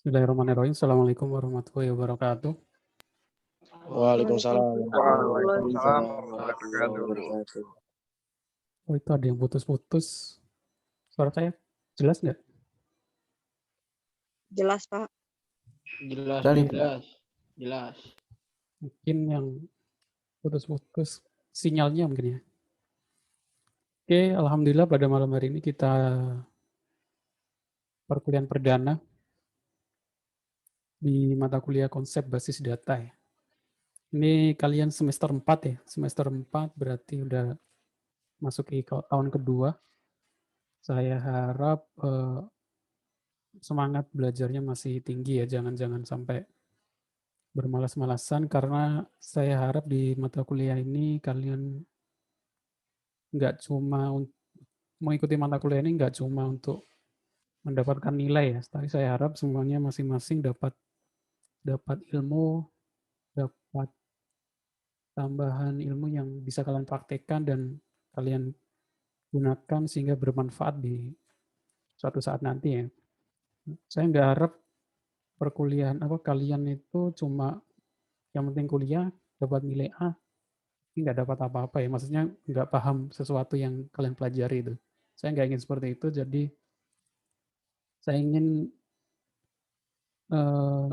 Bismillahirrahmanirrahim. Assalamualaikum warahmatullahi wabarakatuh. Waalaikumsalam Waalaikumsalam warahmatullahi warahmatullahi wabarakatuh. Oh, itu ada yang putus-putus. Suara saya jelas nggak? Jelas, Pak. Jelas, Dari, jelas. Mungkin yang putus-putus sinyalnya mungkin ya. Oke, alhamdulillah pada malam hari ini kita perkuliahan perdana di mata kuliah konsep basis data ya. Ini kalian semester 4 ya. Semester 4 berarti udah masuk ke tahun kedua. Saya harap semangat belajarnya masih tinggi ya. Jangan sampai bermalas-malasan karena saya harap di mata kuliah ini kalian nggak cuma mengikuti mata kuliah ini nggak cuma untuk mendapatkan nilai ya, tapi saya harap semuanya masing-masing dapat ilmu, dapat tambahan ilmu yang bisa kalian praktekkan dan kalian gunakan sehingga bermanfaat di suatu saat nanti ya. Saya nggak harap perkuliahan kalian itu cuma yang penting kuliah dapat nilai A, tapi nggak dapat apa-apa ya. Maksudnya nggak paham sesuatu yang kalian pelajari itu. Saya nggak ingin seperti itu. Jadi saya ingin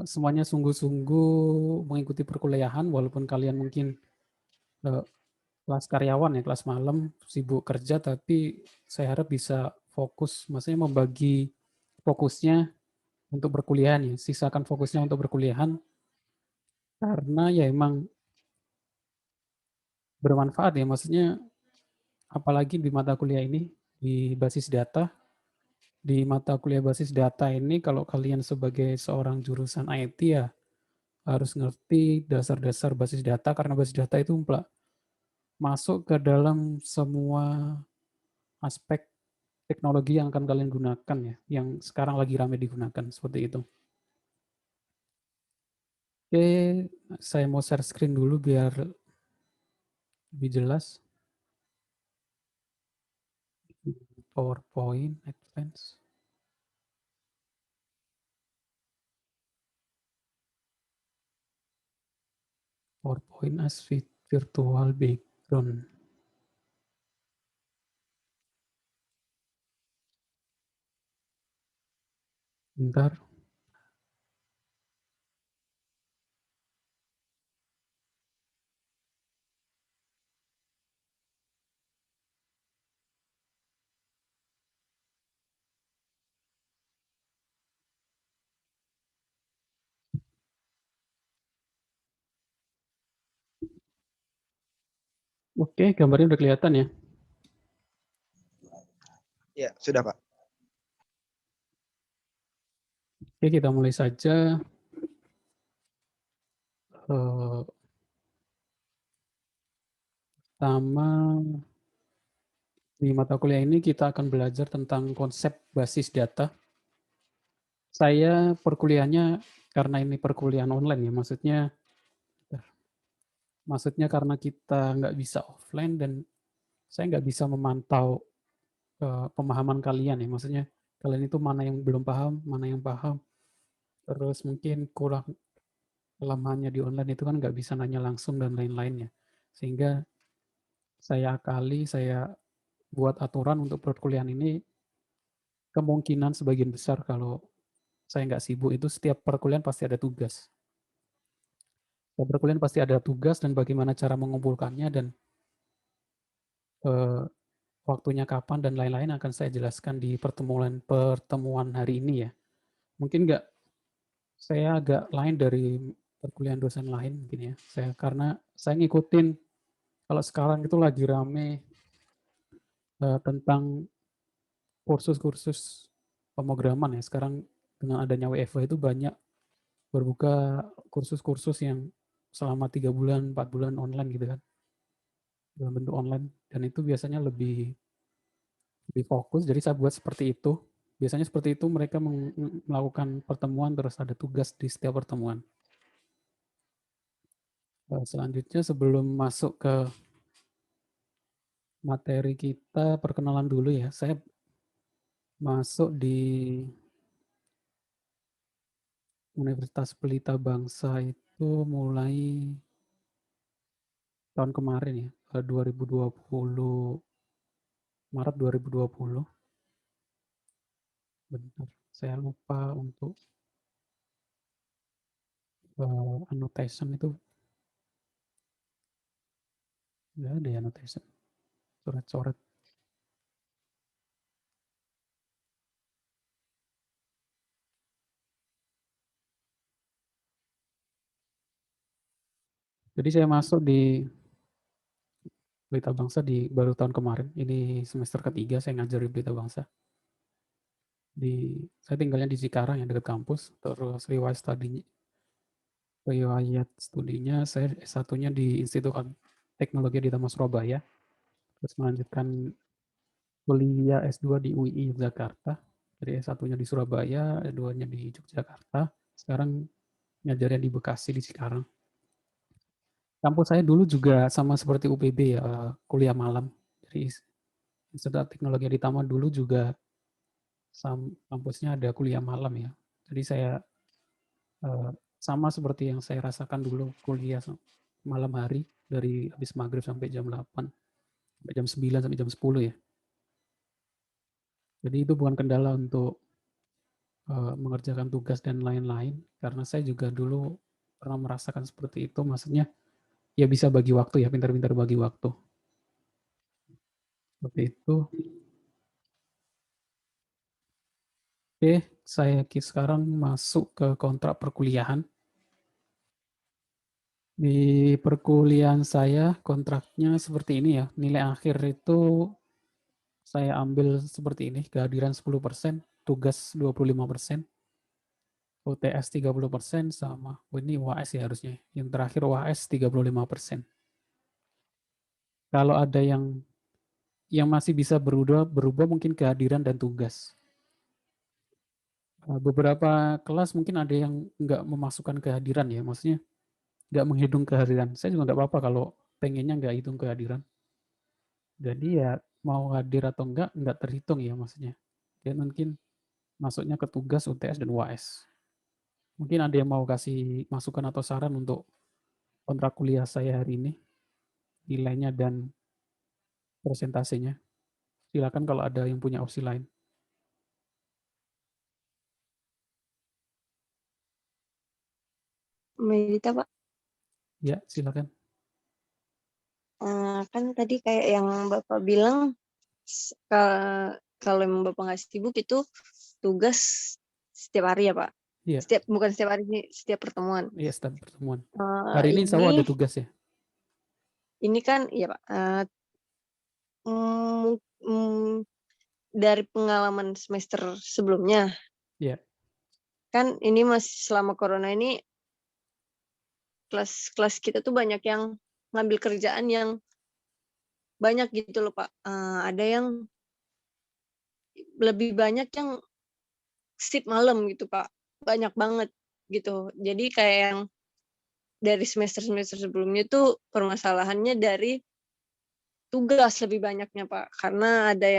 semuanya sungguh-sungguh mengikuti perkuliahan walaupun kalian mungkin kelas karyawan ya, kelas malam, sibuk kerja, tapi saya harap bisa fokus, maksudnya membagi fokusnya untuk perkuliahan ya, sisakan fokusnya untuk perkuliahan karena ya emang bermanfaat ya, maksudnya apalagi di mata kuliah ini di basis data. Di mata kuliah basis data ini kalau kalian sebagai seorang jurusan IT ya harus ngerti dasar-dasar basis data karena basis data itu masuk ke dalam semua aspek teknologi yang akan kalian gunakan ya, yang sekarang lagi ramai digunakan seperti itu. Oke, saya mau share screen dulu biar lebih jelas. PowerPoint, Advance. PowerPoint as virtual background. Bentar. Oke, gambarnya udah kelihatan ya. Ya, sudah Pak. Oke, kita mulai saja. Pertama, di mata kuliah ini kita akan belajar tentang konsep basis data. Saya perkuliahannya karena ini perkuliahan online ya, maksudnya karena kita nggak bisa offline dan saya nggak bisa memantau pemahaman kalian ya, maksudnya kalian itu mana yang belum paham, mana yang paham, terus mungkin kurang kelemahannya di online itu kan nggak bisa nanya langsung dan lain-lainnya. Sehingga saya buat aturan untuk perkuliahan ini kemungkinan sebagian besar kalau saya nggak sibuk itu setiap perkuliahan pasti ada tugas. Setiap perkuliahan pasti ada tugas dan bagaimana cara mengumpulkannya dan waktunya kapan dan lain-lain akan saya jelaskan di pertemuan hari ini ya. Mungkin saya agak lain dari perkuliahan dosen lain mungkin ya. Karena saya ngikutin kalau sekarang itu lagi rame tentang kursus-kursus pemrograman ya. Sekarang dengan adanya WFH itu banyak berbuka kursus-kursus yang selama 3 bulan, 4 bulan online gitu kan. Dalam bentuk online. Dan itu biasanya lebih fokus, jadi saya buat seperti itu. Biasanya seperti itu mereka melakukan pertemuan terus ada tugas di setiap pertemuan. Selanjutnya sebelum masuk ke materi kita, perkenalan dulu ya. Saya masuk di Universitas Pelita Bangsa itu mulai tahun kemarin ya, 2020, Maret 2020. Bentar, saya lupa untuk annotation itu, nggak ada ya annotation, coret-coret. Jadi saya masuk di Pelita Bangsa baru tahun kemarin. Ini semester ketiga saya ngajar di Pelita Bangsa. Saya tinggalnya di Cikarang yang dekat kampus. Terus riwayat studinya saya S1-nya di Institut Teknologi di Taman Surabaya. Terus melanjutkan kuliah S2 di UI Yogyakarta. Jadi S1-nya di Surabaya, S2-nya di Yogyakarta. Sekarang ngajarnya di Bekasi di Cikarang. Kampus saya dulu juga sama seperti UPB ya, kuliah malam. Jadi Institut Teknologi di Taman dulu juga kampusnya ada kuliah malam ya. Jadi saya sama seperti yang saya rasakan dulu kuliah malam hari dari habis maghrib sampai jam 8, sampai jam 9 sampai jam 10 ya. Jadi itu bukan kendala untuk mengerjakan tugas dan lain-lain karena saya juga dulu pernah merasakan seperti itu, maksudnya ya bisa bagi waktu ya, pintar-pintar bagi waktu. Seperti itu. Oke, saya sekarang masuk ke kontrak perkuliahan. Di perkuliahan saya kontraknya seperti ini ya, nilai akhir itu saya ambil seperti ini, kehadiran 10%, tugas 25%, UTS 30%, sama ini UAS ya harusnya. Yang terakhir UAS 35%. Kalau ada yang masih bisa berubah mungkin kehadiran dan tugas. Beberapa kelas mungkin ada yang nggak memasukkan kehadiran ya, maksudnya nggak menghitung kehadiran. Saya juga nggak apa-apa kalau pengennya nggak hitung kehadiran. Jadi ya mau hadir atau nggak terhitung ya maksudnya. Dia mungkin masuknya ke tugas, UTS, dan UAS. Mungkin ada yang mau kasih masukan atau saran untuk kontrak kuliah saya hari ini, nilainya dan persentasenya. Silakan kalau ada yang punya opsi lain. Medita, Pak. Ya, silakan. Kan tadi kayak yang Bapak bilang, kalau memang Bapak nggak sibuk itu tugas setiap hari ya, Pak? Iya, Bukan setiap hari, setiap pertemuan. iya, setiap pertemuan. Hari ini insya Allah ada tugas ya? Ini kan, ya Pak, dari pengalaman semester sebelumnya, Iya, kan ini masih selama corona ini, kelas kita tuh banyak yang ngambil kerjaan yang banyak gitu loh, Pak. Ada yang lebih banyak yang shift malam gitu, Pak. Banyak banget gitu. Jadi kayak yang dari semester-semester sebelumnya tuh permasalahannya dari tugas lebih banyaknya, Pak. Karena ada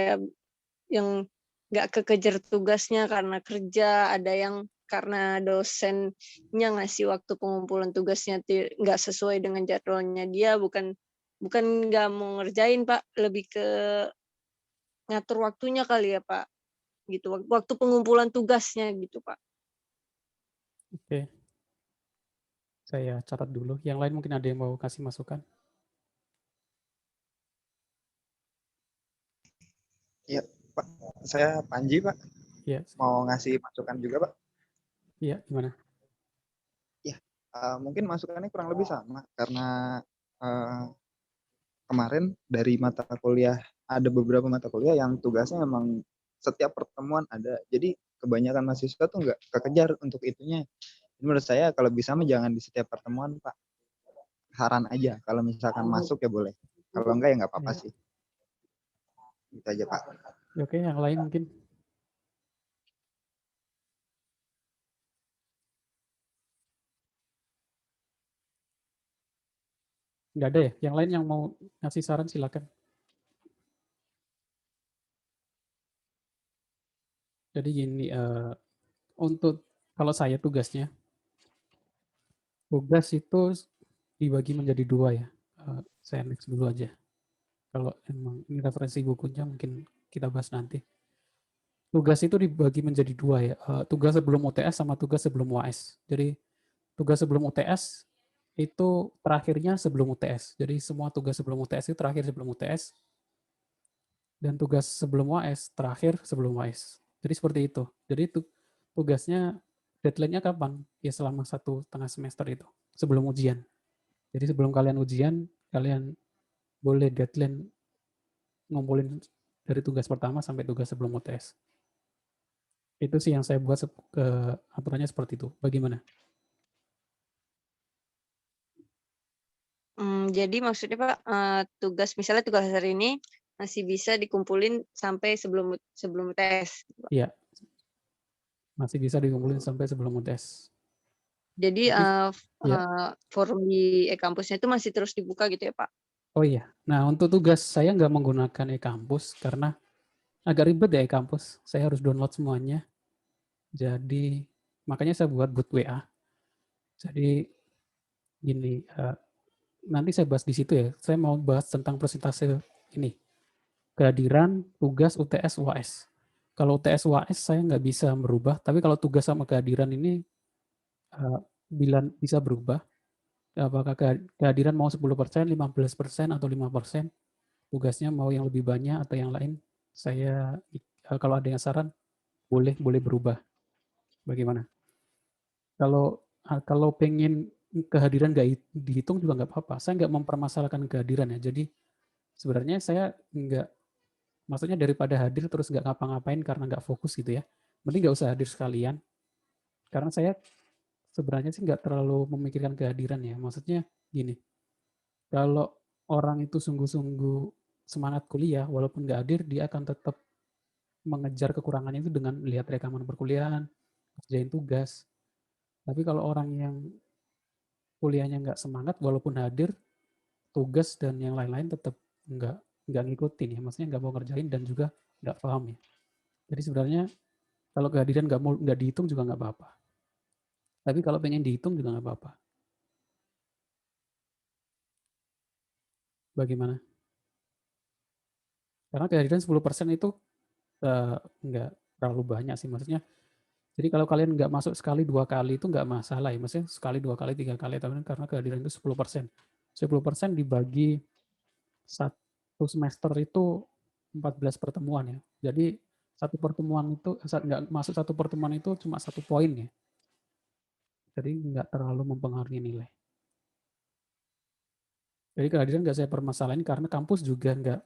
yang nggak kekejar tugasnya karena kerja, ada yang karena dosennya ngasih waktu pengumpulan tugasnya nggak sesuai dengan jadwalnya dia, bukan nggak mau ngerjain, Pak, lebih ke ngatur waktunya kali ya, Pak, gitu. Waktu pengumpulan tugasnya gitu, Pak. oke. Saya catat dulu. Yang lain mungkin ada yang mau kasih masukan? Ya, Pak. Saya Panji, Pak. Iya, Mau ngasih masukan juga, Pak. iya, gimana? Ya, mungkin masukannya kurang lebih sama karena kemarin dari mata kuliah ada beberapa mata kuliah yang tugasnya memang setiap pertemuan ada. Jadi kebanyakan mahasiswa tuh nggak kekejar untuk itunya. Jadi menurut saya kalau bisa mah jangan di setiap pertemuan, Pak. Saran aja. Kalau misalkan masuk ya boleh. Kalau enggak ya nggak apa-apa Iya. sih. Gitu aja, Pak. Oke, yang lain mungkin. Nggak ada ya? Yang lain yang mau ngasih saran silakan. Jadi gini, untuk kalau saya tugasnya, Tugas itu dibagi menjadi 2 ya. Saya next dulu aja. Kalau emang ini referensi bukunya mungkin kita bahas nanti. Tugas itu dibagi menjadi 2 ya. Tugas sebelum UTS sama tugas sebelum UAS. Jadi tugas sebelum UTS itu terakhirnya sebelum UTS. Jadi semua tugas sebelum UTS itu terakhir sebelum UTS. Dan tugas sebelum UAS terakhir sebelum UAS. Jadi seperti itu. Jadi tugasnya deadline-nya kapan? Ya selama 1,5 semester itu. Sebelum ujian. Jadi sebelum kalian ujian, kalian boleh deadline ngumpulin dari tugas pertama sampai tugas sebelum UTS. Itu sih yang saya buat aturannya seperti itu. Bagaimana? Jadi maksudnya Pak, misalnya tugas hari ini masih bisa dikumpulin sampai sebelum UTS. Iya, masih bisa dikumpulin sampai sebelum UTS. Jadi ya. forum di e-kampusnya itu masih terus dibuka gitu ya Pak? Oh iya, nah untuk tugas saya nggak menggunakan e-kampus karena agak ribet ya e-kampus. Saya harus download semuanya. Jadi makanya saya buat WA. Jadi gini, nanti saya bahas di situ ya. Saya mau bahas tentang persentase ini. Kehadiran, tugas, UTS, UAS. Kalau UTS, UAS saya nggak bisa merubah, tapi kalau tugas sama kehadiran ini bisa berubah. Apakah kehadiran mau 10%, 15%, atau 5%, tugasnya mau yang lebih banyak atau yang lain, saya kalau ada yang saran, boleh berubah. Bagaimana? Kalau pengen kehadiran nggak dihitung juga nggak apa-apa. Saya nggak mempermasalahkan kehadiran ya. Jadi sebenarnya saya nggak, maksudnya daripada hadir terus nggak ngapa-ngapain karena nggak fokus gitu ya. Mending nggak usah hadir sekalian. Karena saya sebenarnya sih nggak terlalu memikirkan kehadiran ya. Maksudnya gini, kalau orang itu sungguh-sungguh semangat kuliah, walaupun nggak hadir, dia akan tetap mengejar kekurangannya itu dengan lihat rekaman perkuliahan, kerjain tugas. Tapi kalau orang yang kuliahnya nggak semangat, walaupun hadir, tugas dan yang lain-lain tetap nggak ngikutin ya, maksudnya nggak mau ngerjain dan juga nggak paham ya. Jadi sebenarnya kalau kehadiran nggak dihitung juga nggak apa-apa. Tapi kalau pengen dihitung juga nggak apa-apa. Bagaimana? Karena kehadiran 10% itu nggak terlalu banyak sih, maksudnya. Jadi kalau kalian nggak masuk sekali 2 kali itu nggak masalah ya, maksudnya sekali 2 kali 3 kali, tapi karena kehadiran itu 10%. 10% dibagi 1 semester itu 14 pertemuan ya. Jadi satu pertemuan itu nggak masuk 1 pertemuan itu cuma 1 poin ya. Jadi nggak terlalu mempengaruhi nilai. Jadi kehadiran nggak saya permasalahin karena kampus juga nggak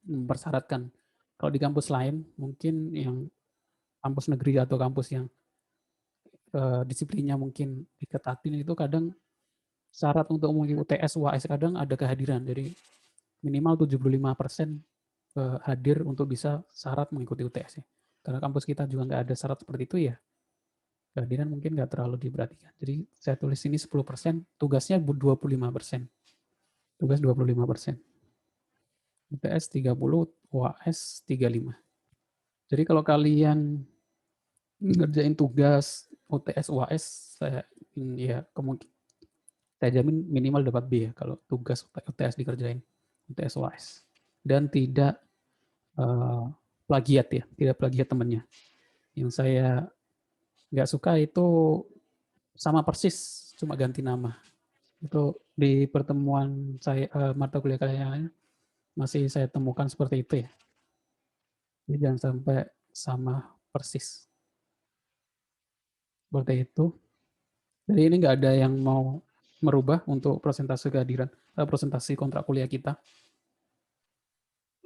mempersyaratkan. Kalau di kampus lain mungkin yang kampus negeri atau kampus yang disiplinnya mungkin diketatin itu kadang syarat untuk mengikuti UTS, UAS kadang ada kehadiran. Jadi minimal 75% hadir untuk bisa syarat mengikuti UTS ya. Karena kampus kita juga nggak ada syarat seperti itu ya, kehadiran mungkin nggak terlalu diperhatikan. Jadi saya tulis ini 10%, tugasnya 25%. Tugas 25%. UTS 30, UAS 35. Jadi kalau kalian ngerjain tugas UTS, UAS, ya kemungkinan saya jamin minimal dapat B ya kalau tugas UTS dikerjain, UTS, UAS. Dan tidak plagiat ya, tidak plagiat temannya. Yang saya nggak suka itu sama persis, cuma ganti nama. Itu di pertemuan saya mata kuliah kalian masih saya temukan seperti itu ya. Jadi jangan sampai sama persis. Seperti itu. Jadi ini nggak ada yang mau merubah untuk persentase kehadiran, presentasi kontrak kuliah kita.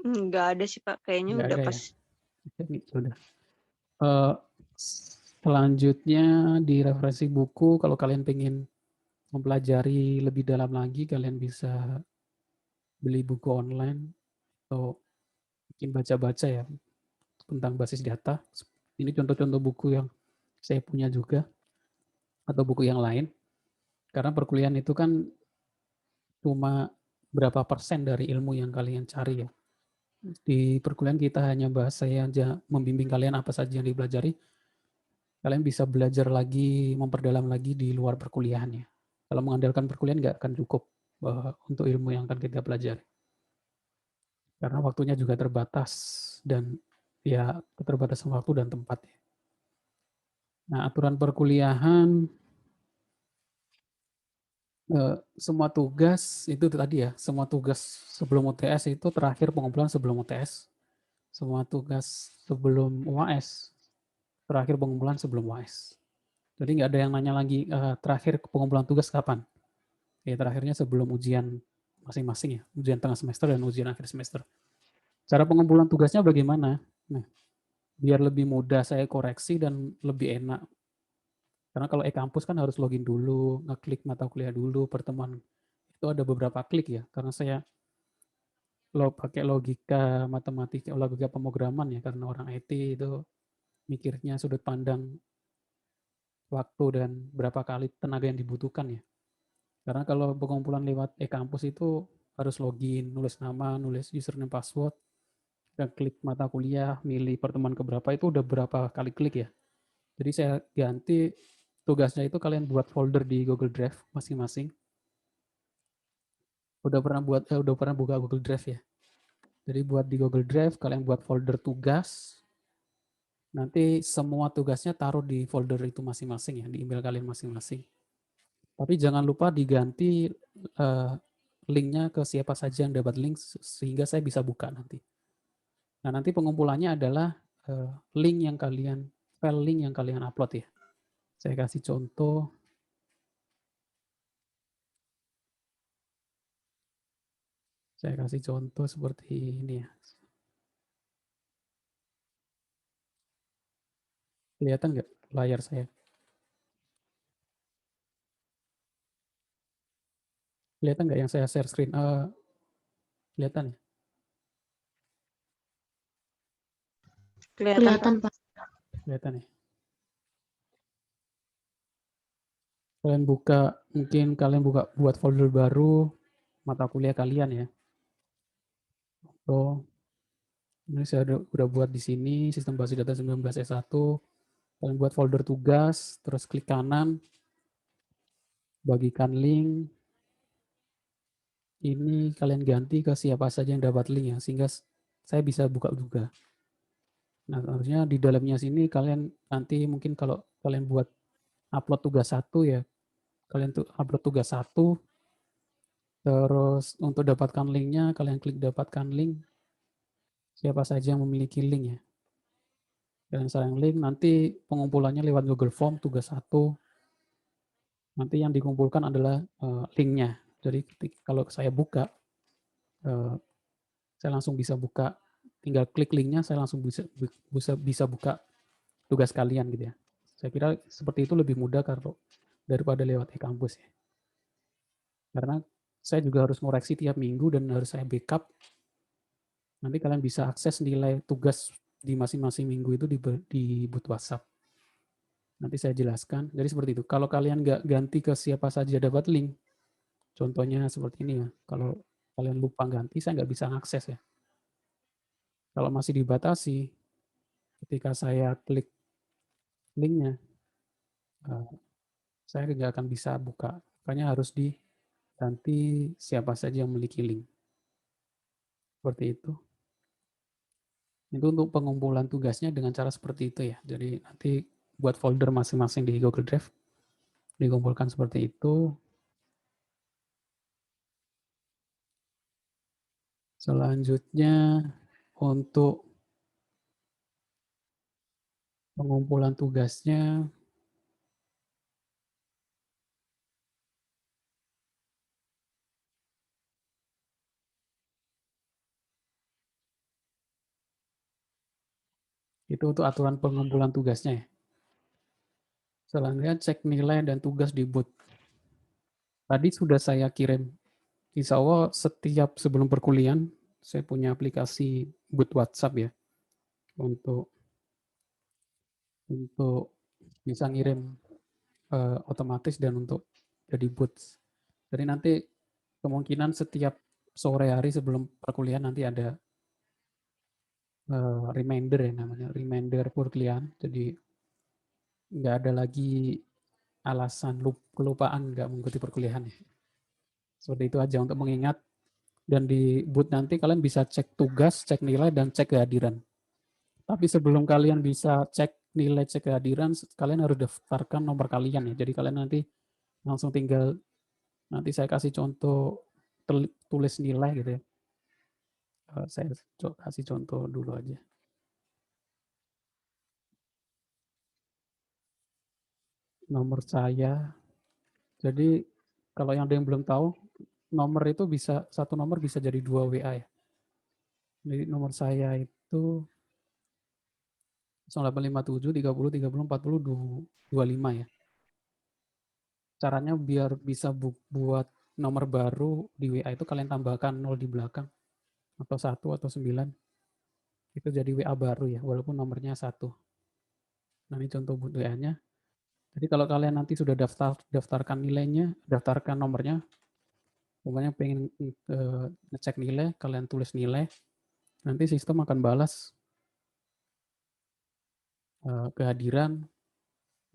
Nggak ada sih Pak, kayaknya Nggak udah ada pas. ya. Jadi sudah. Selanjutnya di referensi buku, kalau kalian pengen mempelajari lebih dalam lagi, kalian bisa beli buku online atau mungkin baca-baca ya tentang basis data. Ini contoh-contoh buku yang saya punya juga atau buku yang lain. Karena perkuliahan itu kan cuma berapa persen dari ilmu yang kalian cari ya. Di perkuliahan kita hanya bahas, saya aja membimbing kalian apa saja yang dipelajari. Kalian bisa belajar lagi, memperdalam lagi di luar perkuliahannya. Kalau mengandalkan perkuliahan nggak akan cukup untuk ilmu yang akan kita pelajari. Karena waktunya juga terbatas dan ya keterbatasan waktu dan tempat. Nah, aturan perkuliahan semua tugas itu tadi ya, semua tugas sebelum UTS itu terakhir pengumpulan sebelum UTS. Semua tugas sebelum UAS terakhir pengumpulan sebelum UAS. Jadi nggak ada yang nanya lagi terakhir pengumpulan tugas kapan. Ya terakhirnya sebelum ujian masing-masing ya, ujian tengah semester dan ujian akhir semester. Cara pengumpulan tugasnya bagaimana? Nah, biar lebih mudah saya koreksi dan lebih enak. Karena kalau e-kampus kan harus login dulu, ngeklik mata kuliah dulu, pertemuan itu ada beberapa klik ya. Karena saya pakai logika matematika, logika pemrograman ya, karena orang IT itu mikirnya sudut pandang waktu dan berapa kali tenaga yang dibutuhkan ya. Karena kalau pengumpulan lewat e-kampus itu harus login, nulis nama, nulis username, password, dan klik mata kuliah, milih pertemuan keberapa itu udah berapa kali klik ya. Jadi saya ganti tugasnya itu kalian buat folder di Google Drive masing-masing. Udah pernah buka Google Drive ya. Jadi buat di Google Drive kalian buat folder tugas. Nanti semua tugasnya taruh di folder itu masing-masing ya, di email kalian masing-masing. Tapi jangan lupa diganti linknya ke siapa saja yang dapat link sehingga saya bisa buka nanti. Nah, nanti pengumpulannya adalah link yang kalian, file link yang kalian upload ya. Saya kasih contoh. Saya kasih contoh seperti ini ya. Kelihatan nggak layar saya? Kelihatan nggak yang saya share screen? Kelihatan ya? Kelihatan, Pak. Kelihatan ya? Kalian buka buat folder baru mata kuliah kalian ya. So, ini saya udah buat di sini sistem basis data 19 S1. Kalian buat folder tugas, terus klik kanan, bagikan link. Ini kalian ganti ke siapa saja yang dapat link ya, sehingga saya bisa buka juga. Nah, harusnya di dalamnya sini kalian nanti mungkin kalau kalian buat upload tugas satu ya, kalian tuh upload tugas satu, terus untuk dapatkan linknya kalian klik dapatkan link, siapa saja yang memiliki link ya. Kalian sayang link, nanti pengumpulannya lewat Google Form tugas satu, nanti yang dikumpulkan adalah linknya. Jadi kalau saya buka, saya langsung bisa buka, tinggal klik linknya, saya langsung bisa buka tugas kalian gitu ya. Saya kira seperti itu lebih mudah kalau daripada lewat e-kampus ya. Karena saya juga harus ngoreksi tiap minggu dan harus saya backup. Nanti kalian bisa akses nilai tugas di masing-masing minggu itu di booth WhatsApp. Nanti saya jelaskan. Jadi seperti itu. Kalau kalian nggak ganti ke siapa saja dapat link, contohnya seperti ini ya. Kalau kalian lupa ganti, saya nggak bisa akses ya. Kalau masih dibatasi, ketika saya klik linknya, saya nggak akan bisa buka. Makanya harus diganti siapa saja yang memiliki link. Seperti itu. Itu untuk pengumpulan tugasnya dengan cara seperti itu ya. Jadi nanti buat folder masing-masing di Google Drive, dikumpulkan seperti itu. Selanjutnya untuk pengumpulan tugasnya, itu untuk aturan pengumpulan tugasnya ya. Selanjutnya cek nilai dan tugas di booth. Tadi sudah saya kirim. Insya Allah setiap sebelum perkuliahan, saya punya aplikasi booth WhatsApp ya. Untuk bisa ngirim otomatis dan untuk jadi booth. Jadi nanti kemungkinan setiap sore hari sebelum perkuliahan nanti ada reminder ya namanya, reminder perkuliahan. Jadi nggak ada lagi alasan kelupaan nggak mengikuti perkuliahan ya. Seperti itu aja untuk mengingat. Dan di boot nanti kalian bisa cek tugas, cek nilai, dan cek kehadiran. Tapi sebelum kalian bisa cek nilai, cek kehadiran, kalian harus daftarkan nomor kalian ya. Jadi kalian nanti langsung tinggal, nanti saya kasih contoh tulis nilai gitu ya. Saya kasih contoh dulu aja. Nomor saya. Jadi kalau yang ada yang belum tahu, nomor itu bisa, satu nomor bisa jadi 2 WA ya. Jadi nomor saya itu 0857 30 30 40 25 ya. Caranya biar bisa buat nomor baru di WA itu kalian tambahkan 0 di belakang atau 1 atau 9. Itu jadi WA baru ya, walaupun nomornya 1. Nah, ini contoh WA-nya. Jadi kalau kalian nanti sudah daftarkan nilainya, daftarkan nomornya, pokoknya pengen ngecek nilai, kalian tulis nilai, nanti sistem akan balas kehadiran,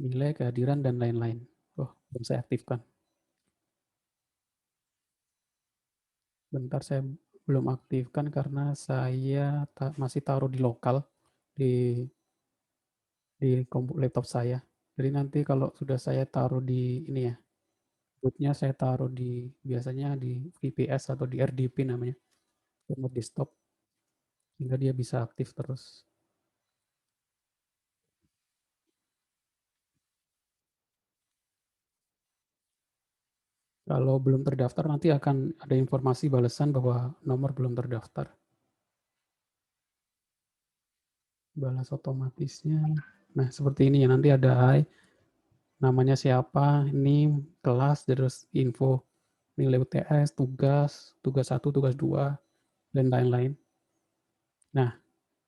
nilai, kehadiran, dan lain-lain. Oh, belum saya aktifkan. Bentar, saya belum aktifkan karena saya masih taruh di lokal, di laptop saya. Jadi nanti kalau sudah saya taruh di ini ya, bootnya saya taruh di biasanya di VPS atau di RDP namanya, remote desktop, sehingga dia bisa aktif terus. Kalau belum terdaftar nanti akan ada informasi balasan bahwa nomor belum terdaftar. Balas otomatisnya. Nah, seperti ini ya, nanti ada hai, namanya siapa, ini kelas, terus info nilai UTS, tugas 1, tugas 2, dan lain-lain. Nah,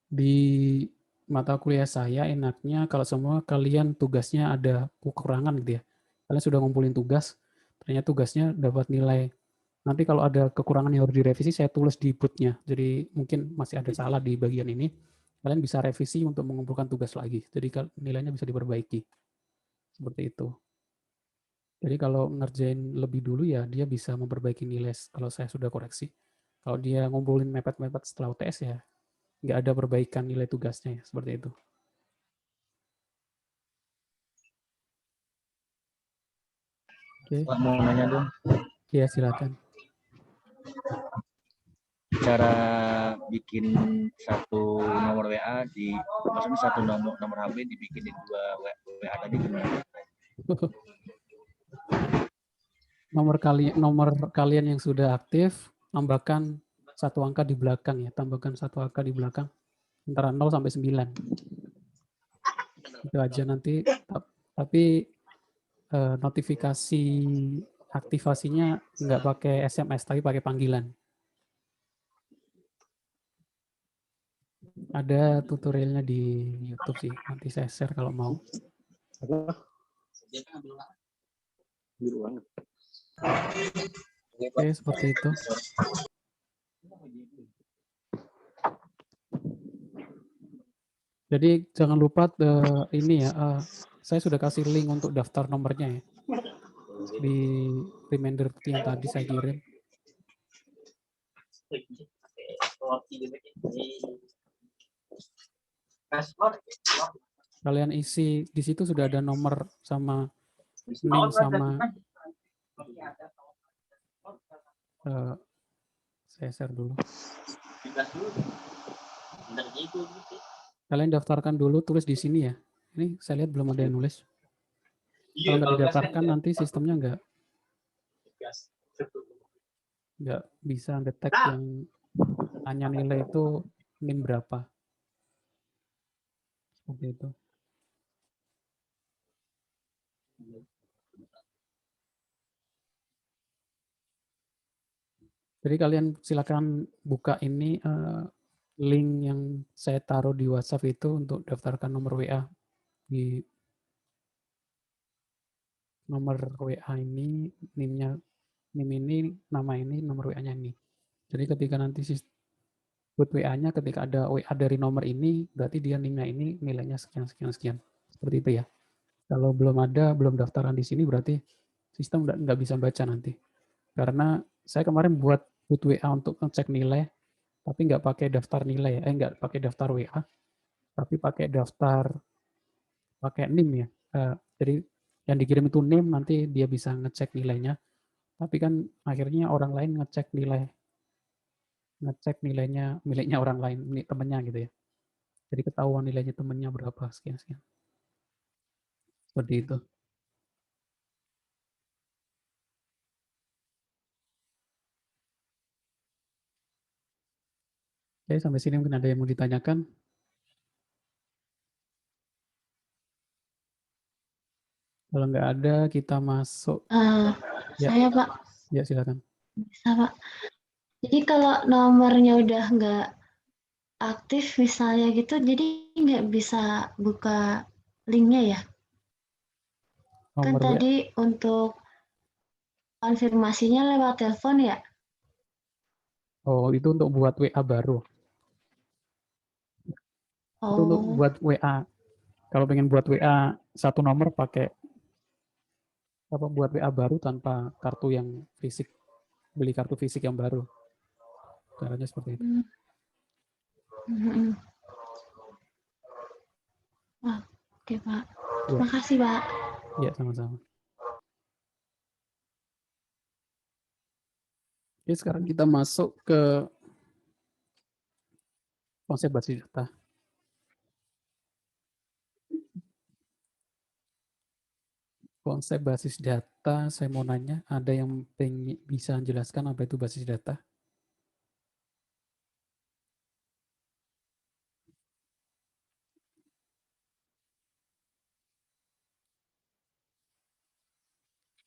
di mata kuliah saya enaknya kalau semua kalian tugasnya ada kekurangan gitu ya. Kalian sudah ngumpulin tugas, ternyata tugasnya dapat nilai. Nanti kalau ada kekurangan yang harus direvisi, saya tulis di bootnya. Jadi mungkin masih ada salah di bagian ini. Kalian bisa revisi untuk mengumpulkan tugas lagi. Jadi nilainya bisa diperbaiki. Seperti itu. Jadi kalau ngerjain lebih dulu ya dia bisa memperbaiki nilai kalau saya sudah koreksi. Kalau dia ngumpulin mepet-mepet setelah UTS ya nggak ada perbaikan nilai tugasnya ya, seperti itu. Oke. Pak mau nanya dong. Ya silakan. Cara bikin satu nomor WA maksudnya satu nomor HP dibikinin 2 WA tadi gimana? Nomor kalian yang sudah aktif, tambahkan 1 angka di belakang ya, tambahkan 1 angka di belakang antara 0 sampai 9. Itu aja nanti, tapi notifikasi aktivasinya nggak pakai SMS, tapi pakai panggilan. Ada tutorialnya di YouTube sih, nanti saya share kalau mau. Oke, seperti itu. Jadi jangan lupa ini ya, saya sudah kasih link untuk daftar nomornya ya. Di reminder yang tadi saya kirim. Kalian isi di situ sudah ada nomor sama NIM sama saya share dulu. Kalian daftarkan dulu, tulis di sini ya. Ini saya lihat belum ada yang nulis. Kalau nggak didaftarkan nanti sistemnya nggak bisa detect yang hanya nilai itu NIM berapa. Seperti itu. Jadi kalian silakan buka ini link yang saya taruh di WhatsApp itu untuk daftarkan nomor WA. Di nomor WA ini, NIM ini, nama ini, nomor WA-nya ini. Jadi ketika nanti buat WA-nya, ketika ada WA dari nomor ini, berarti dia NIM-nya ini nilainya sekian, sekian, sekian. Seperti itu ya. Kalau belum daftaran di sini berarti sistem nggak bisa baca nanti. Karena saya kemarin buat WA untuk ngecek nilai, tapi nggak pakai daftar nilai, nggak pakai daftar WA, tapi pakai pakai NIM ya. Jadi yang dikirim itu NIM, nanti dia bisa ngecek nilainya. Tapi kan akhirnya orang lain ngecek nilainya miliknya orang lain, milik temennya gitu ya. Jadi ketahuan nilainya temennya berapa, sekian-sekian. Seperti itu. Oke, sampai sini mungkin ada yang mau ditanyakan. Kalau nggak ada, kita masuk. Ya. Saya Pak, Ya, silakan. bisa Pak. Jadi kalau nomornya udah nggak aktif misalnya gitu, jadi nggak bisa buka linknya ya? Kan Nomor WA. tadi untuk konfirmasinya lewat telepon ya? Oh, itu untuk buat WA baru. Itu untuk Oh, buat WA. Kalau pengen buat WA satu nomor pakai buat WA baru tanpa kartu yang fisik, beli kartu fisik yang baru. Caranya seperti itu. oh, oke Pak. Ya. Terima kasih Pak. Ya, sama-sama. Oke, sekarang kita masuk ke konsep basis data. Konsep basis data, saya mau nanya, ada yang bisa menjelaskan apa itu basis data?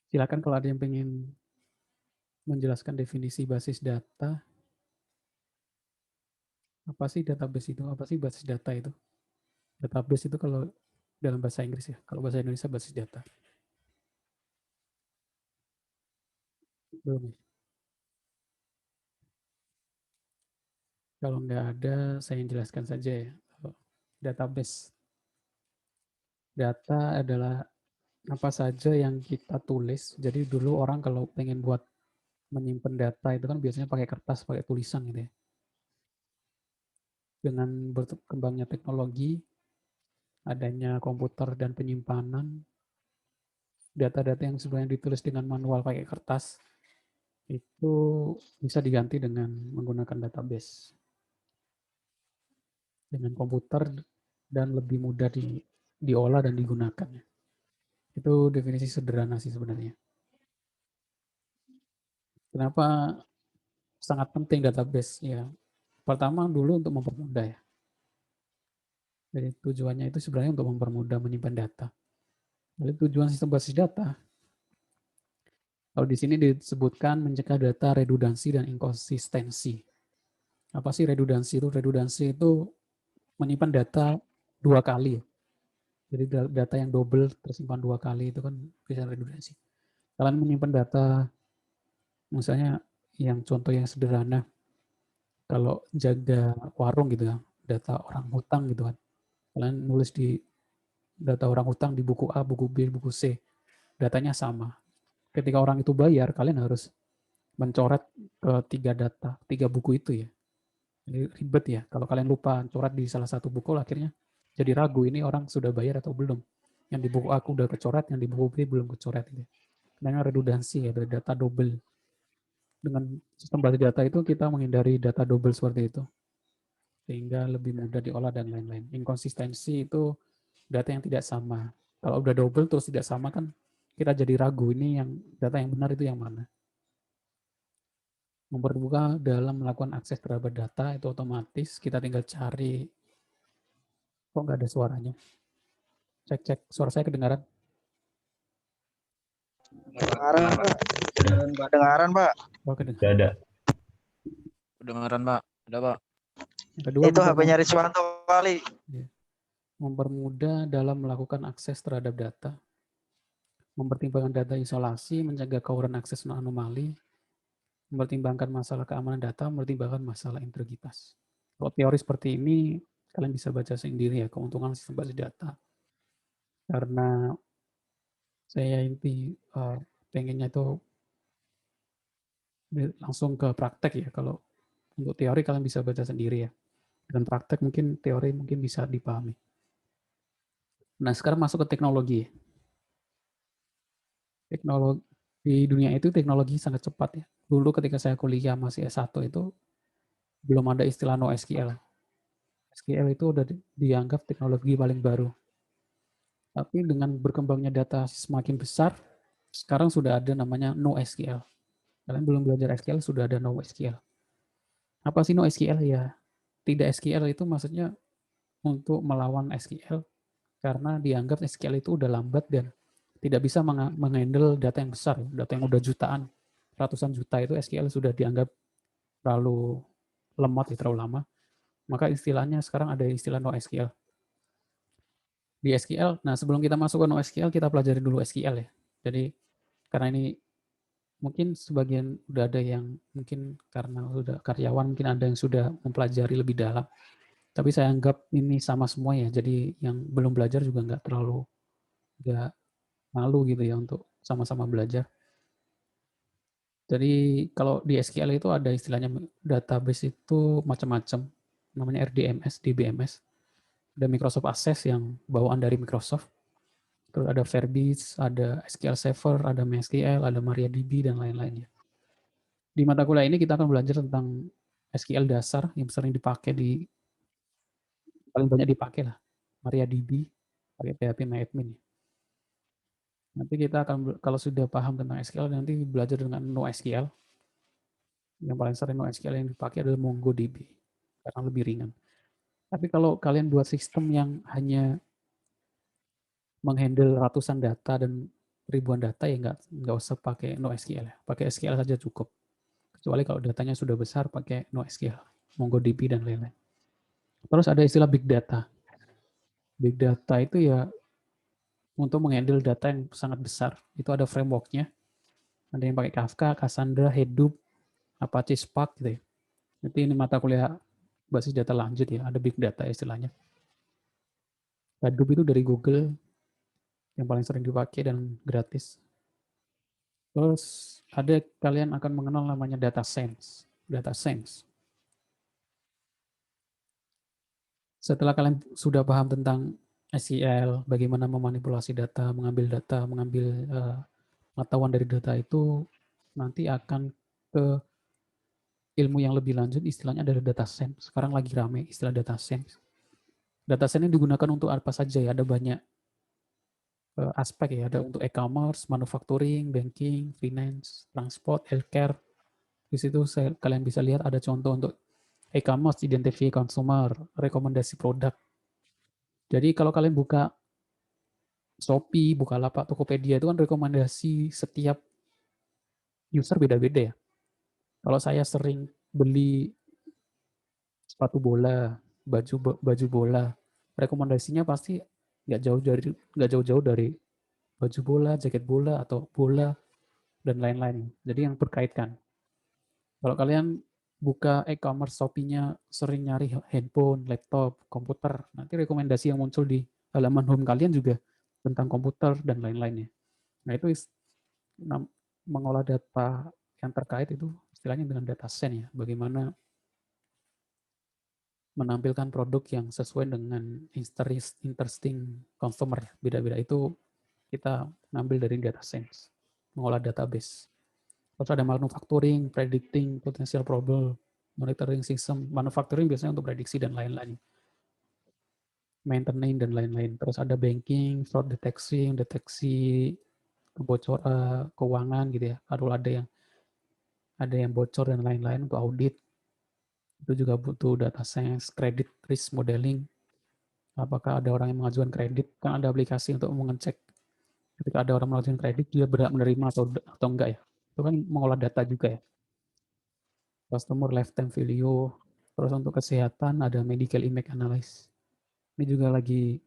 Silakan kalau ada yang pengen menjelaskan definisi basis data. Apa sih database itu? Apa sih basis data itu? Database itu kalau dalam bahasa Inggris ya. Kalau bahasa Indonesia basis data. Belum ya? Kalau nggak ada, saya jelaskan saja ya. Database. Data adalah apa saja yang kita tulis. Jadi dulu orang kalau pengen buat menyimpan data itu kan biasanya pakai kertas, pakai tulisan gitu ya. Dengan berkembangnya teknologi, adanya komputer dan penyimpanan, data-data yang sebenarnya ditulis dengan manual pakai kertas, itu bisa diganti dengan menggunakan database. Dengan komputer dan lebih mudah diolah dan digunakan. Itu definisi sederhana sih sebenarnya. Kenapa sangat penting database? Ya, pertama dulu untuk mempermudah ya. Jadi tujuannya itu sebenarnya untuk mempermudah menyimpan data. Lalu tujuan sistem basis data, kalau di sini disebutkan mencegah data redundansi dan inkonsistensi. Apa sih redundansi itu? Redundansi itu menyimpan data dua kali. Jadi data yang double tersimpan dua kali itu kan bisa redundansi. Kalian menyimpan data, misalnya yang contoh yang sederhana, kalau jaga warung gitu ya, data orang hutang gitu kan. Kalian nulis di data orang hutang di buku A, buku B, buku C. Datanya sama. Ketika orang itu bayar, kalian harus mencoret ke tiga buku itu ya. Jadi ribet ya. Kalau kalian lupa coret di salah satu buku, akhirnya jadi ragu ini orang sudah bayar atau belum. Yang di buku A udah kecoret, yang di buku B belum kecoret. Gitu. Namanya redundansi ya, data double. Dengan sistem basis data itu kita menghindari data double seperti itu. Sehingga lebih mudah diolah dan lain-lain. Inkonsistensi itu data yang tidak sama. Kalau udah double terus tidak sama kan kita jadi ragu ini yang data yang benar itu yang mana. Mempermudah dalam melakukan akses terhadap data itu otomatis kita tinggal cari. Kok nggak ada suaranya? Cek suara saya kedengaran? Kedengaran, Pak. Kedengaran, Pak. Oh, kedengaran. Ada. Kedengaran, Pak. Ada, Pak. Yang kedua, Itu HP-nya Riswanto kali. mempermudah dalam melakukan akses terhadap data, mempertimbangkan data isolasi, mencegah keawuran akses anomali, mempertimbangkan masalah keamanan data, mempertimbangkan masalah integritas. Kalau teori seperti ini, kalian bisa baca sendiri ya, keuntungan sistem basis data. Karena Saya pengennya itu langsung ke praktek ya. Kalau untuk teori kalian bisa baca sendiri ya. Dan praktek mungkin teori mungkin bisa dipahami. Nah, sekarang masuk ke teknologi. Teknologi di dunia itu teknologi sangat cepat ya. Dulu ketika saya kuliah masih S1 itu belum ada istilah NoSQL. SQL itu udah dianggap teknologi paling baru. Tapi dengan berkembangnya data semakin besar, sekarang sudah ada namanya NoSQL. Kalian belum belajar SQL, sudah ada NoSQL. Apa sih NoSQL? Ya, tidak SQL itu maksudnya untuk melawan SQL karena dianggap SQL itu udah lambat dan tidak bisa menghandle data yang besar, data yang udah jutaan, ratusan juta itu SQL sudah dianggap terlalu lemot, terlalu lama. Maka istilahnya sekarang ada istilah NoSQL. Di SQL, nah sebelum kita masuk ke NoSQL, kita pelajari dulu SQL ya. Jadi karena ini mungkin sebagian udah ada yang mungkin karena sudah karyawan, mungkin ada yang sudah mempelajari lebih dalam. Tapi saya anggap ini sama semua ya. Jadi yang belum belajar juga nggak terlalu nggak malu gitu ya untuk sama-sama belajar. Jadi kalau di SQL itu ada istilahnya database itu macam-macam, namanya RDMS, DBMS. Ada Microsoft Access yang bawaan dari Microsoft. Terus ada Firebase, ada SQL Server, ada MySQL, ada MariaDB, dan lain-lainnya. Di mata kuliah ini kita akan belajar tentang SQL dasar yang sering dipakai paling banyak dipakai lah. MariaDB, pakai PHP MyAdmin. Nanti kita akan, kalau sudah paham tentang SQL, nanti belajar dengan NoSQL. Yang paling sering NoSQL yang dipakai adalah MongoDB, karena lebih ringan. Tapi kalau kalian buat sistem yang hanya menghandle ratusan data dan ribuan data, ya nggak usah pakai NoSQL ya. Pakai SQL saja cukup. Kecuali kalau datanya sudah besar, pakai NoSQL, MongoDB, dan lain-lain. Terus ada istilah Big Data. Big Data itu ya untuk menghandle data yang sangat besar. Itu ada frameworknya. Ada yang pakai Kafka, Cassandra, Hadoop, Apache Spark gitu ya. Nanti ini mata kuliah basis data lanjut ya, ada Big Data istilahnya. Hadoop itu dari Google, yang paling sering dipakai dan gratis. Terus ada kalian akan mengenal namanya data science. Data science. Setelah kalian sudah paham tentang SQL, bagaimana memanipulasi data, mengambil pengetahuan dari data itu, nanti akan ke ilmu yang lebih lanjut, istilahnya adalah data science. Sekarang lagi rame istilah data science. Data science ini digunakan untuk apa saja ya? Ada banyak aspek ya. Ada untuk e-commerce, manufacturing, banking, finance, transport, healthcare. Di situ kalian bisa lihat ada contoh untuk e-commerce, identify consumer, rekomendasi produk. Jadi kalau kalian buka Shopee, Bukalapak, Tokopedia itu kan rekomendasi setiap user beda-beda ya. Kalau saya sering beli sepatu bola, baju bola, rekomendasinya pasti nggak jauh-jauh dari baju bola, jaket bola, atau bola, dan lain-lain. Jadi yang berkaitkan. Kalau kalian buka e-commerce Shopee-nya sering nyari handphone, laptop, komputer, nanti rekomendasi yang muncul di halaman home kalian juga tentang komputer dan lain-lainnya. Nah itu mengolah data yang terkait itu istilahnya dengan data science ya. Bagaimana menampilkan produk yang sesuai dengan interesting consumer. Beda-beda itu kita ngambil dari data science, mengolah database. Terus ada manufacturing, predicting potential problem, monitoring system. Manufacturing biasanya untuk prediksi dan lain-lain. Maintenance dan lain-lain. Terus ada banking, fraud detection, deteksi kebocoran keuangan gitu ya. Kalau ada yang bocor dan lain-lain untuk audit. Itu juga butuh data science, credit risk modeling. Apakah ada orang yang mengajukan kredit? Kan ada aplikasi untuk mengecek ketika ada orang mengajukan kredit dia berhak menerima atau enggak ya. Itu kan mengolah data juga ya. Customer lifetime value. Terus untuk kesehatan ada medical impact analysis. Ini juga lagi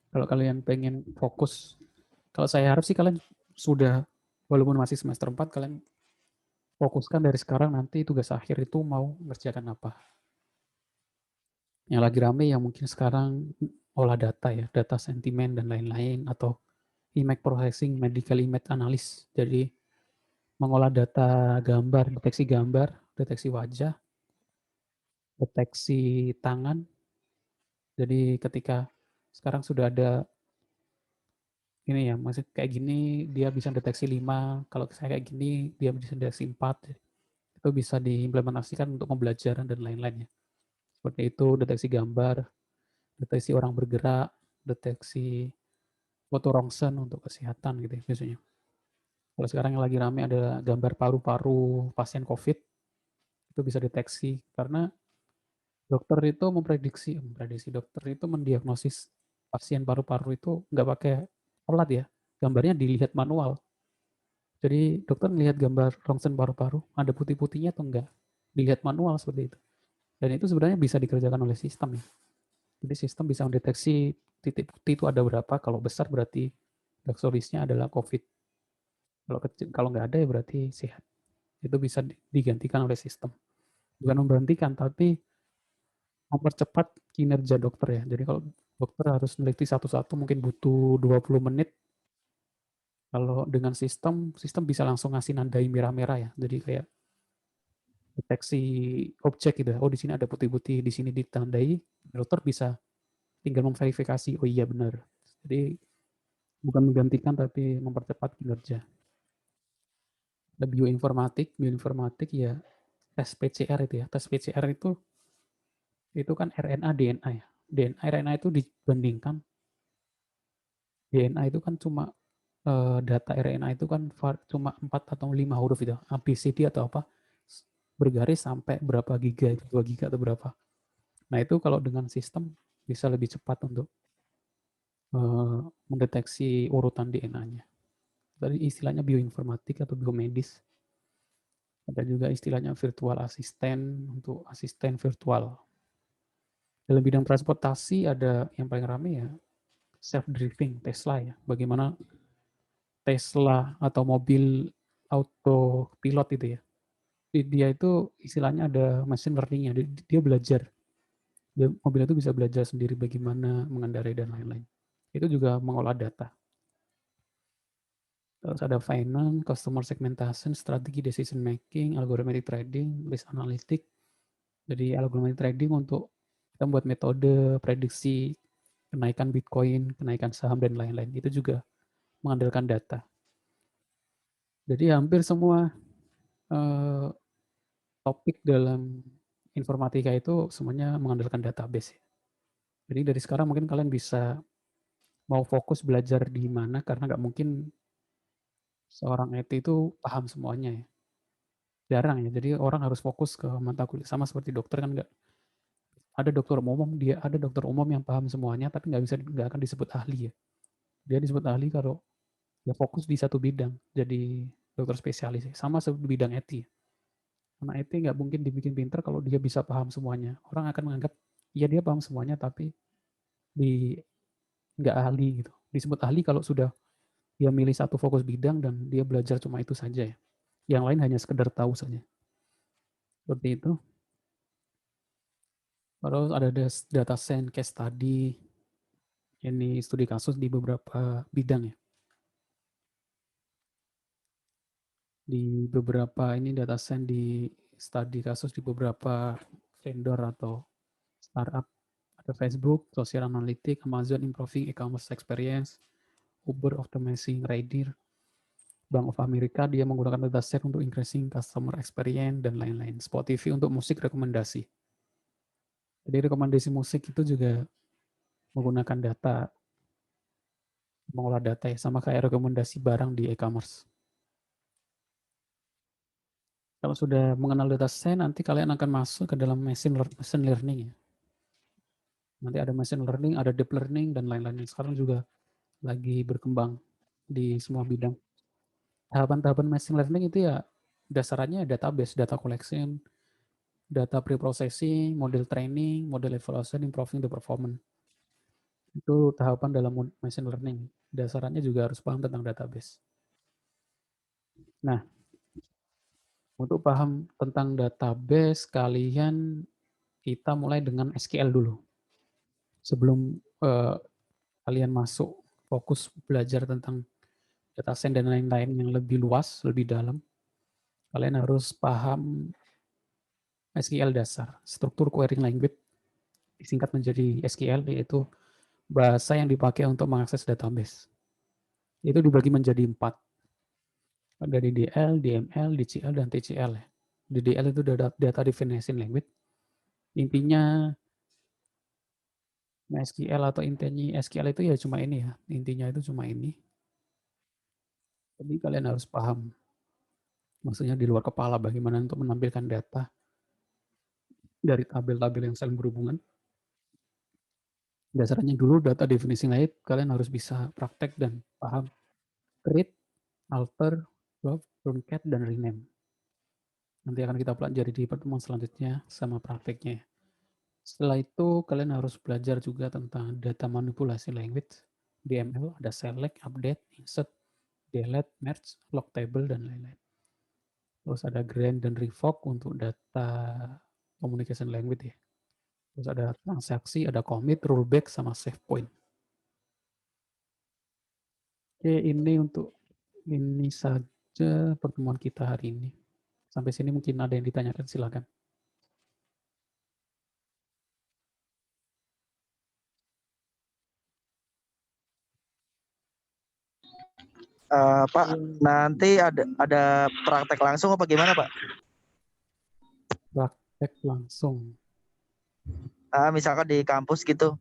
kalau kalian pengen fokus, kalau saya harap sih kalian sudah, walaupun masih semester 4, kalian fokuskan dari sekarang, nanti tugas akhir itu mau ngerjakan apa. Yang lagi rame yang mungkin sekarang olah data ya, data sentimen dan lain-lain, atau image processing, medical image analysis. Jadi mengolah data gambar, deteksi wajah, deteksi tangan. Jadi ketika sekarang sudah ada ini ya, masih kayak gini dia bisa deteksi 5, kalau saya kayak gini dia bisa deteksi 4. Itu bisa diimplementasikan untuk pembelajaran dan lain-lain ya. Seperti itu, deteksi gambar, deteksi orang bergerak, deteksi foto rongsen untuk kesehatan gitu ya biasanya. Kalau sekarang yang lagi rame ada gambar paru-paru pasien COVID, itu bisa deteksi karena dokter itu memprediksi dokter itu mendiagnosis pasien paru-paru itu nggak pakai alat ya, gambarnya dilihat manual. Jadi dokter melihat gambar rongsen paru-paru, ada putih-putihnya atau enggak, dilihat manual seperti itu. Dan itu sebenarnya bisa dikerjakan oleh sistem ya. Jadi sistem bisa mendeteksi titik putih itu ada berapa, kalau besar berarti diagnosisnya adalah COVID. Kalau kecil, kalau nggak ada ya berarti sehat. Itu bisa digantikan oleh sistem. Bukan memberhentikan, tapi mempercepat kinerja dokter ya. Jadi kalau dokter harus meneliti satu-satu mungkin butuh 20 menit. Kalau dengan sistem bisa langsung ngasih nandai merah-merah ya. Jadi kayak deteksi objek gitu ya. Oh di sini ada putih-putih, di sini ditandai. Dokter bisa tinggal memverifikasi, oh iya benar. Jadi bukan menggantikan tapi mempercepat kinerja. Ada bioinformatik ya tes PCR itu ya. Tes PCR itu kan RNA DNA ya. DNA RNA itu dibandingkan DNA itu kan cuma data RNA itu kan cuma 4 atau 5 huruf itu, ABCD atau apa, bergaris sampai berapa giga itu, 2 giga atau berapa. Nah itu kalau dengan sistem bisa lebih cepat untuk mendeteksi urutan DNA-nya. Tadi istilahnya bioinformatik atau biomedis. Ada juga istilahnya virtual assistant untuk asisten virtual. Dalam bidang transportasi ada yang paling ramai ya self-driving Tesla ya. Bagaimana Tesla atau mobil auto pilot itu ya. Dia itu istilahnya ada machine learning-nya. Dia belajar. Mobil itu bisa belajar sendiri bagaimana mengendarai dan lain-lain. Itu juga mengolah data. Terus ada finance, customer segmentation, strategi decision making, algorithmic trading, risk analytics. Jadi algorithmic trading untuk kita membuat metode prediksi kenaikan Bitcoin, kenaikan saham dan lain-lain. Itu juga mengandalkan data. Jadi hampir semua topik dalam informatika itu semuanya mengandalkan database. Jadi dari sekarang mungkin kalian bisa mau fokus belajar di mana karena nggak mungkin seorang IT itu paham semuanya ya. Jarang ya. Jadi orang harus fokus ke mata kuliah. Sama seperti dokter kan nggak ada dokter umum yang paham semuanya tapi nggak akan disebut ahli ya. Dia disebut ahli kalau dia fokus di satu bidang jadi dokter spesialis. Sama seperti bidang IT. Karena IT nggak mungkin dibikin pinter kalau dia bisa paham semuanya. Orang akan menganggap ya dia paham semuanya tapi nggak ahli gitu. Disebut ahli kalau sudah dia milih satu fokus bidang dan dia belajar cuma itu saja ya. Yang lain hanya sekedar tahu saja. Seperti itu. Terus ada data science case study. Ini studi kasus di beberapa bidang ya. Di beberapa ini data science di studi kasus di beberapa vendor atau startup. Ada Facebook, Social Analytics, Amazon Improving E-commerce Experience, Uber Optimizing Rider, Bank of America dia menggunakan dataset untuk increasing customer experience dan lain-lain. Spotify untuk musik rekomendasi. Jadi rekomendasi musik itu juga menggunakan data, mengolah data ya, sama kayak rekomendasi barang di e-commerce. Kalau sudah mengenal dataset, nanti kalian akan masuk ke dalam machine learning ya. Nanti ada machine learning, ada deep learning dan lain-lain. Sekarang juga lagi berkembang di semua bidang. Tahapan-tahapan machine learning itu ya dasarnya database, data collection, data pre-processing, model training, model evaluation, improving the performance. Itu tahapan dalam machine learning. Dasarnya juga harus paham tentang database. Nah, untuk paham tentang database, kalian kita mulai dengan SQL dulu. Sebelum kalian masuk fokus belajar tentang data science dan lain-lain yang lebih luas, lebih dalam, kalian harus paham SQL dasar, struktur querying language, disingkat menjadi SQL, yaitu bahasa yang dipakai untuk mengakses database. Itu dibagi menjadi 4. Ada DDL, DML, DCL, dan TCL. DDL itu data definition language. Intinya SQL atau intinya SQL itu ya cuma ini ya. Intinya itu cuma ini. Jadi kalian harus paham. Maksudnya di luar kepala bagaimana untuk menampilkan data dari tabel-tabel yang saling berhubungan. Dasarnya dulu data definisi language kalian harus bisa praktek dan paham. Create, alter, drop, truncat, dan rename. Nanti akan kita pelajari di pertemuan selanjutnya sama prakteknya. Setelah itu kalian harus belajar juga tentang data manipulasi language, DML, ada select, update, insert, delete, merge, log table, dan lain-lain. Terus ada grant dan revoke untuk data communication language ya. Terus ada transaksi, ada commit, rollback, sama save point. Oke, ini untuk ini saja pertemuan kita hari ini. Sampai sini mungkin ada yang ditanyakan, silakan. Pak, nanti ada praktek langsung apa gimana, Pak? Praktek langsung. Misalkan di kampus gitu.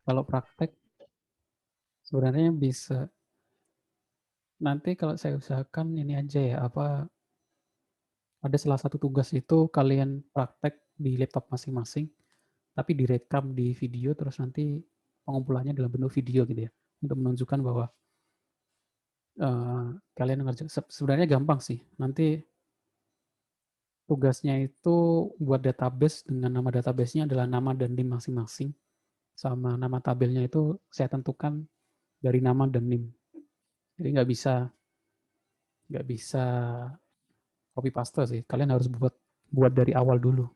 Kalau praktek sebenarnya bisa nanti kalau saya usahakan ini aja ya, ada salah satu tugas itu kalian praktek di laptop masing-masing, tapi direkam di video, terus nanti pengumpulannya dalam bentuk video gitu ya, untuk menunjukkan bahwa kalian ngerjain. Sebenarnya gampang sih. Nanti tugasnya itu buat database dengan nama database-nya adalah nama dan NIM masing-masing, sama nama tabelnya itu saya tentukan dari nama dan NIM. Jadi nggak bisa copy paste sih. Kalian harus buat dari awal dulu.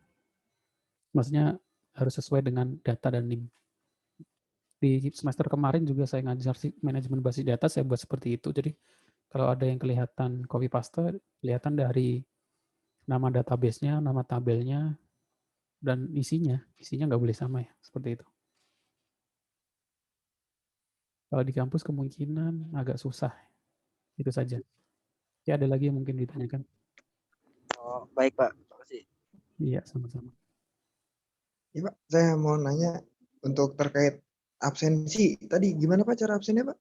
Maksudnya harus sesuai dengan data dan NIM. Di semester kemarin juga saya ngajar manajemen basis data, saya buat seperti itu. Jadi kalau ada yang kelihatan copy paste, kelihatan dari nama database-nya, nama tabelnya, dan isinya nggak boleh sama ya, seperti itu. Kalau di kampus kemungkinan agak susah. Itu saja. Ya, ada lagi yang mungkin ditanyakan? Oh, baik, Pak. Terima kasih. Iya, sama-sama. Ya, Pak, saya mau nanya untuk terkait absensi. Tadi gimana Pak cara absennya, Pak?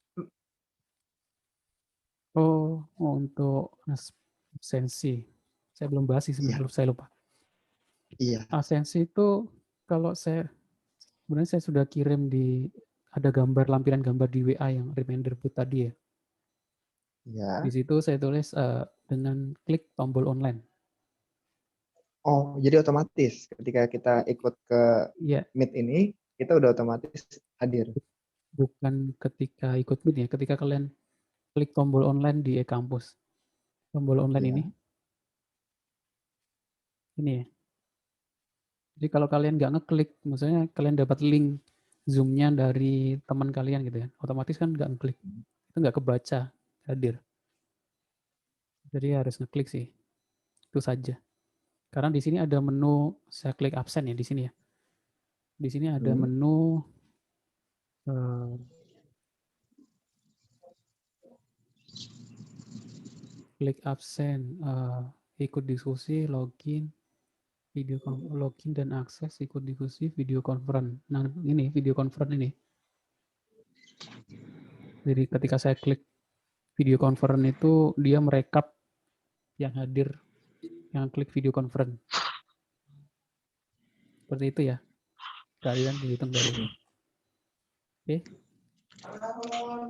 Oh, untuk absensi. Saya belum bahas sih sebenarnya, saya lupa. Iya. Absensi itu kalau sebenarnya saya sudah kirim ada lampiran gambar di WA yang reminder put tadi ya. Ya. Di situ saya tulis dengan klik tombol online. Oh, jadi otomatis ketika kita ikut ke Meet ini, kita udah otomatis hadir. Bukan ketika ikut Meet ya, ketika kalian klik tombol online di e-kampus. Tombol online ini ya. Jadi kalau kalian nggak ngeklik, maksudnya kalian dapat link Zoom-nya dari teman kalian gitu ya, otomatis kan nggak ngeklik. Itu nggak kebaca, hadir. Jadi harus ngeklik sih. Itu saja. Karena di sini ada menu, saya klik absen ya di sini ya. Di sini ada menu klik absen, ikut diskusi, login, login dan akses, ikut diskusi, video conference. Nah ini video conference ini. Jadi ketika saya klik video conference itu dia merekap yang hadir, yang klik video conference. Seperti itu ya. Kalian dihitung dari ini. Oke.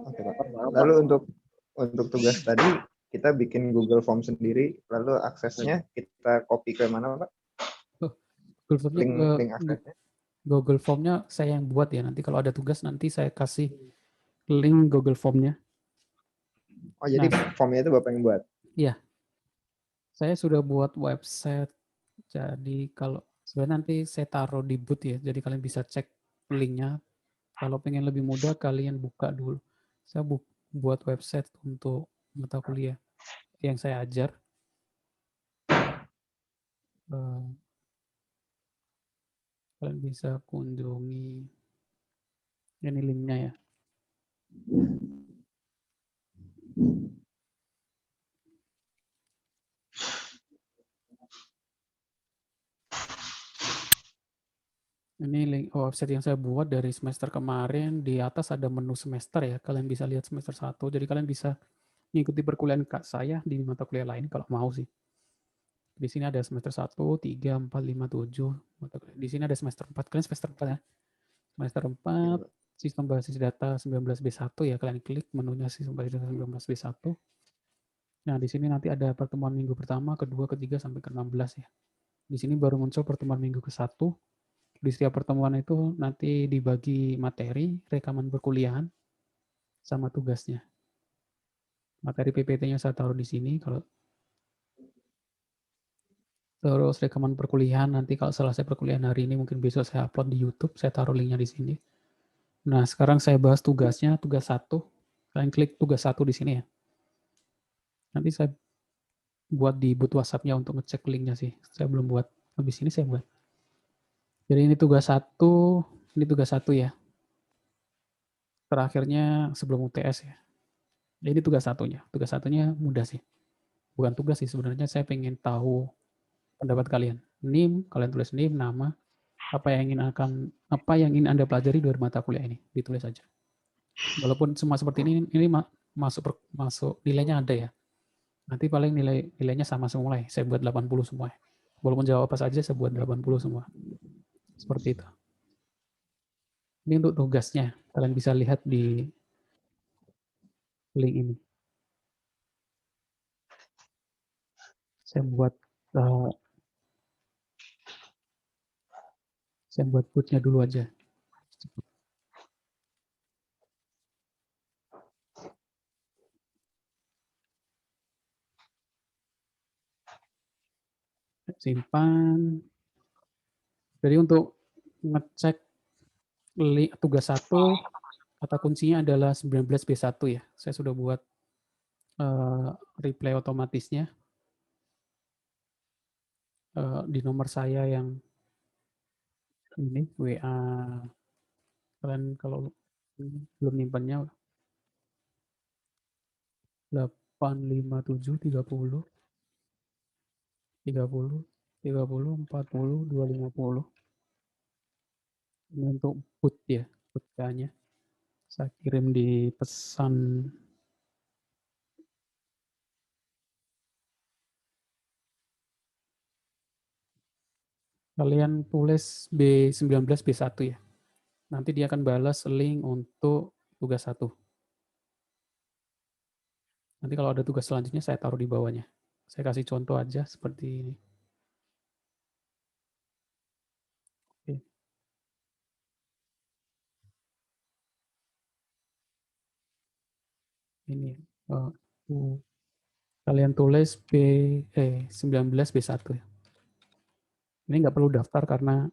Oke, Pak. Lalu untuk tugas tadi kita bikin Google Form sendiri, lalu aksesnya kita copy ke mana, Pak? Link aksesnya. Google Form-nya saya yang buat ya. Nanti kalau ada tugas nanti saya kasih link Google Form-nya. Oh, jadi formnya itu Bapak yang buat? Iya. Saya sudah buat website. Jadi kalau Sebenarnya nanti saya taruh di boot ya, jadi kalian bisa cek linknya. Kalau pengen lebih mudah, kalian buka dulu. Saya buat website untuk mata kuliah yang saya ajar. Kalian bisa kunjungi ini linknya ya. Ini link website yang saya buat dari semester kemarin. Di atas ada menu semester ya. Kalian bisa lihat semester 1. Jadi kalian bisa mengikuti perkuliahan saya di mata kuliah lain kalau mau sih. Di sini ada semester 1, 3, 4, 5, 7. Di sini ada semester 4. Kalian semester 4 ya. Semester 4, sistem basis data 19B1 ya. Kalian klik menunya sistem basis data 19B1. Nah, di sini nanti ada pertemuan minggu pertama, kedua, ketiga, sampai ke-16 ya. Di sini baru muncul pertemuan minggu ke-1. Di setiap pertemuan itu nanti dibagi materi, rekaman perkuliahan, sama tugasnya. Materi PPT-nya saya taruh di sini. Kalau terus rekaman perkuliahan nanti kalau selesai perkuliahan hari ini mungkin besok saya upload di YouTube. Saya taruh linknya di sini. Nah sekarang saya bahas tugasnya, tugas 1. Kalian klik tugas 1 di sini ya. Nanti saya buat di boot WhatsApp-nya untuk ngecek linknya sih. Saya belum buat. Habis ini saya buat. Jadi ini tugas 1, ini tugas 1 ya. Terakhirnya sebelum UTS ya. Ini tugas satunya. Tugas satunya mudah sih. Bukan tugas sih, sebenarnya saya pengen tahu pendapat kalian. NIM, kalian tulis NIM, nama, apa yang ingin Anda pelajari dari mata kuliah ini, ditulis saja. Walaupun semua seperti ini masuk nilainya ada ya. Nanti paling nilainya sama semua ya. Saya buat 80 semua. Walaupun jawab apa saja saya buat 80 semua. Seperti itu. Ini untuk tugasnya. Kalian bisa lihat di link ini. Saya buat bootnya dulu aja. Simpan. Jadi untuk ngecek tugas 1, kata kuncinya adalah 19B1 ya. Saya sudah buat reply otomatisnya di nomor saya yang ini WA. Kalian kalau belum nyimpannya 857 30 30 30 40 250. Ini untuk boot ya, bootnya. Saya kirim di pesan. Kalian tulis B19 B1 ya. Nanti dia akan balas link untuk tugas 1. Nanti kalau ada tugas selanjutnya saya taruh di bawahnya. Saya kasih contoh aja seperti ini. Oke. Ini kalian tulis 19 B1 ya. Ini nggak perlu daftar karena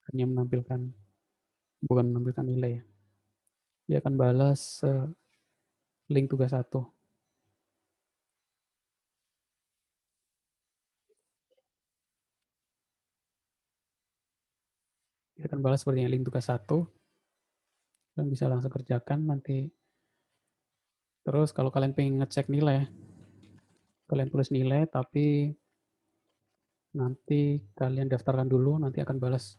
hanya bukan menampilkan nilai ya. Dia akan balas link tugas 1. Dia akan balas seperti link tugas 1. Dan bisa langsung kerjakan nanti. Terus kalau kalian pengen ngecek nilai, kalian tulis nilai tapi nanti kalian daftarkan dulu, nanti akan balas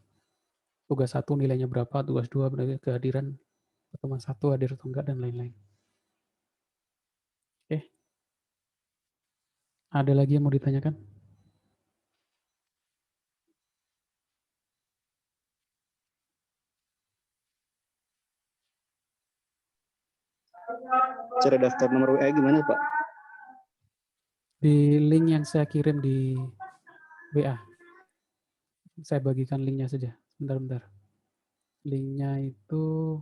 tugas 1 nilainya berapa, tugas 2 berarti kehadiran pertemuan 1 hadir atau enggak, dan lain-lain. Oke. Ada lagi yang mau ditanyakan? Cara daftar nomor WA gimana, Pak? Di link yang saya kirim di WA. Saya bagikan linknya saja. Bentar. Linknya itu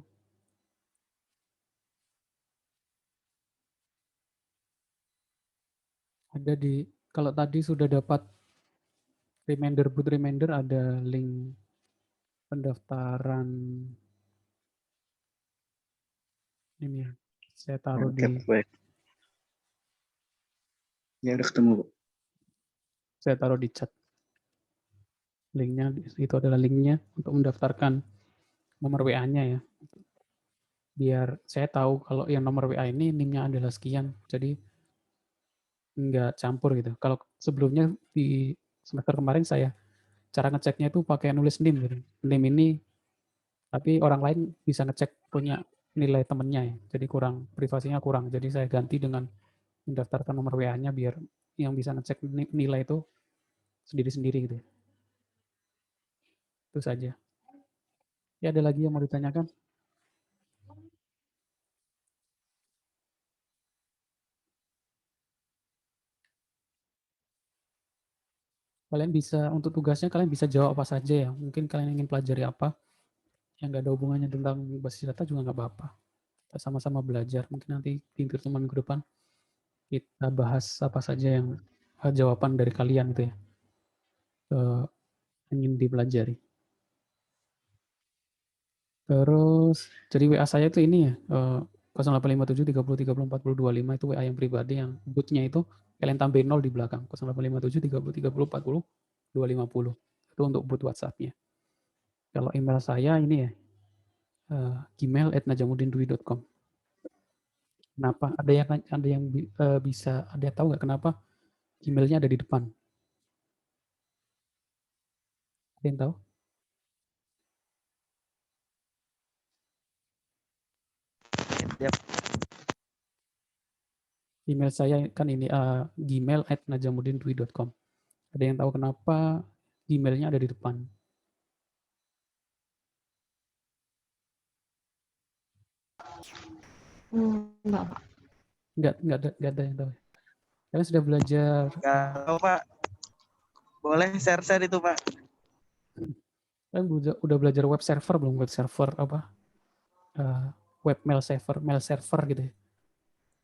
ada di, kalau tadi sudah dapat reminder ada link pendaftaran ini ya. Saya taruh Oke, di baik. Ya udah ketemu, Bu. saya taruh di chat. Linknya itu adalah linknya untuk mendaftarkan nomor WA-nya ya. Biar saya tahu kalau yang nomor WA ini NIM-nya adalah sekian. Jadi nggak campur gitu. Kalau sebelumnya di semester kemarin saya cara ngeceknya itu pakai nulis NIM gitu. NIM ini tapi orang lain bisa ngecek punya nilai temennya ya. Jadi kurang privasinya kurang. Jadi saya ganti dengan mendaftarkan nomor WA-nya biar yang bisa ngecek nilai itu sendiri-sendiri gitu. Itu saja. Ya ada lagi yang mau ditanyakan? Kalian bisa untuk tugasnya kalian bisa jawab apa saja ya. Mungkin kalian ingin pelajari apa yang nggak ada hubungannya tentang basis data juga nggak apa-apa. Kita sama-sama belajar. Mungkin nanti di pertemuan ke depan kita bahas apa saja yang jawaban dari kalian gitu ya. Ingin dipelajari. Terus jadi WA saya itu ini ya 0857 30 30 40 25 itu WA yang pribadi yang bootnya itu kalian tambahin 0 di belakang 0857 30 30 40 250 itu untuk boot WhatsApp-nya. Kalau email saya ini ya gmail@najamudindwi.com. Kenapa? Ada yang bisa ada yang tahu nggak kenapa Gmail-nya ada di depan? Ada yang tahu? Yap. Email saya kan ini gmail@najamudindwi.com. Ada yang tahu kenapa Gmail-nya ada di depan? Enggak, Pak. Enggak ada yang tahu. Kalian sudah belajar Nggak tahu, Pak. Boleh share-share itu, Pak. kalian udah belajar web server belum? Web server apa? Web mail server gitu ya.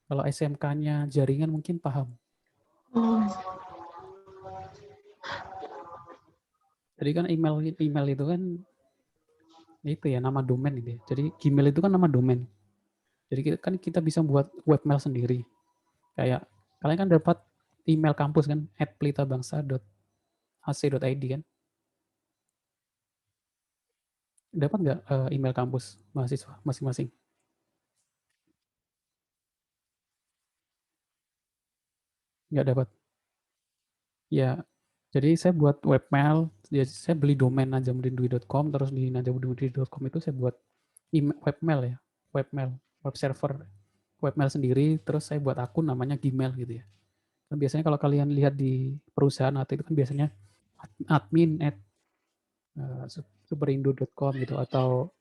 Kalau SMK-nya jaringan mungkin paham. Jadi kan email itu kan itu ya nama domain gitu ya. Jadi Gmail itu kan nama domain. Jadi kita bisa buat webmail sendiri. Kayak kalian kan dapat email kampus kan @pelitabangsa.ac.id kan. Dapat nggak email kampus mahasiswa masing-masing? Nggak dapat. Ya, jadi saya buat webmail, saya beli domain najamudindwi.com, terus di najamudindwi.com itu saya buat webmail ya, webmail, web server, webmail sendiri, terus saya buat akun namanya Gmail gitu ya. Kan biasanya kalau kalian lihat di perusahaan atau itu kan biasanya admin @superindo.com gitu atau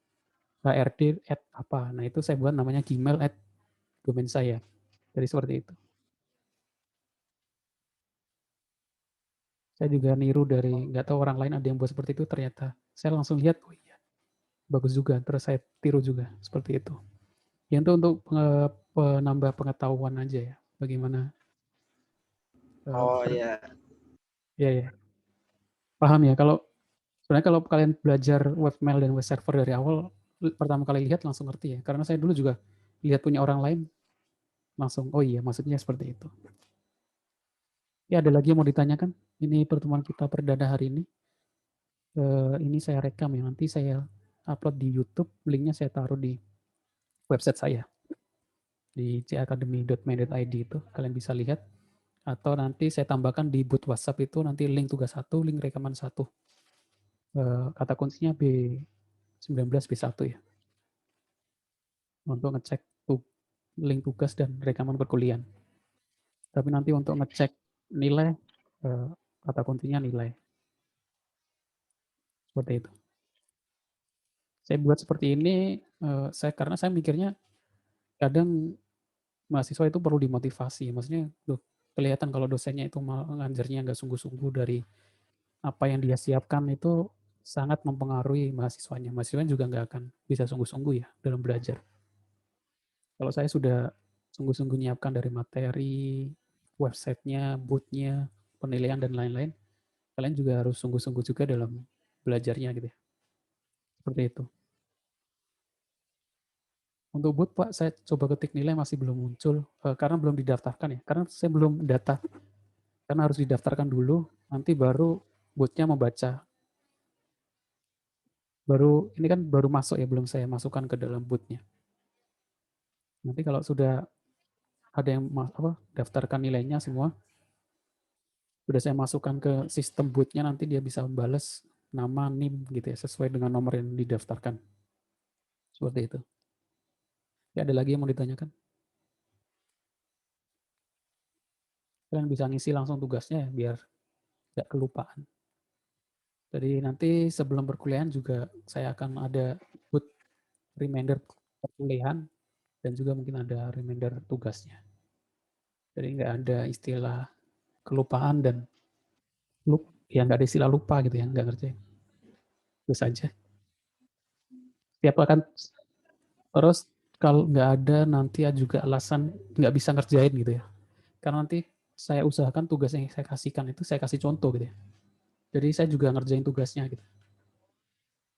HRD apa. Nah itu saya buat namanya Gmail @domain saya. Jadi seperti itu. Saya juga niru dari nggak tahu orang lain ada yang buat seperti itu ternyata saya langsung lihat oh iya bagus juga terus saya tiru juga seperti itu. Ya itu untuk penambah pengetahuan aja ya bagaimana. Oh iya. Ya ya paham ya kalau sebenarnya kalau kalian belajar webmail dan web server dari awal pertama kali lihat langsung ngerti ya karena saya dulu juga lihat punya orang lain langsung oh iya maksudnya seperti itu. Ya ada lagi yang mau ditanyakan? Ini pertemuan kita perdana hari ini. Ini saya rekam ya nanti saya upload di YouTube, linknya saya taruh di website saya di cacademy.my.id itu kalian bisa lihat atau nanti saya tambahkan di boot WhatsApp itu nanti link tugas 1, link rekaman 1. Kata kuncinya B19 B1 ya. Untuk ngecek link tugas dan rekaman perkuliahan. Tapi nanti untuk ngecek nilai kata kuncinya nilai. Seperti itu. Saya buat seperti ini karena saya mikirnya kadang mahasiswa itu perlu dimotivasi. Maksudnya kelihatan kalau dosennya itu ngajarnya nggak sungguh-sungguh dari apa yang dia siapkan itu sangat mempengaruhi mahasiswanya. Mahasiswanya juga nggak akan bisa sungguh-sungguh ya dalam belajar. Kalau saya sudah sungguh-sungguh nyiapkan dari materi, websitenya, bootnya, penilaian dan lain-lain, kalian juga harus sungguh-sungguh juga dalam belajarnya gitu ya. Seperti itu. Untuk boot Pak, saya coba ketik nilai masih belum muncul karena belum didaftarkan ya. Karena saya belum data. Karena harus didaftarkan dulu, nanti baru bootnya membaca. Baru ini kan baru masuk ya, belum saya masukkan ke dalam bootnya. Nanti kalau sudah ada yang daftarkan nilainya semua, sudah saya masukkan ke sistem bootnya, nanti dia bisa membalas nama NIM gitu ya, sesuai dengan nomor yang didaftarkan. Seperti itu. Ya, ada lagi yang mau ditanyakan? Kalian bisa ngisi langsung tugasnya ya, biar nggak kelupaan. Jadi nanti sebelum perkuliahan juga saya akan ada boot reminder perkuliahan dan juga mungkin ada reminder tugasnya. Jadi nggak ada istilah kelupaan dan ya nggak ada istilah lupa gitu ya, nggak ngerjain. Itu saja. Tiap akan terus kalau nggak ada nanti juga alasan nggak bisa ngerjain gitu ya. Karena nanti saya usahakan tugas yang saya kasihkan itu saya kasih contoh gitu ya. Jadi saya juga ngerjain tugasnya gitu.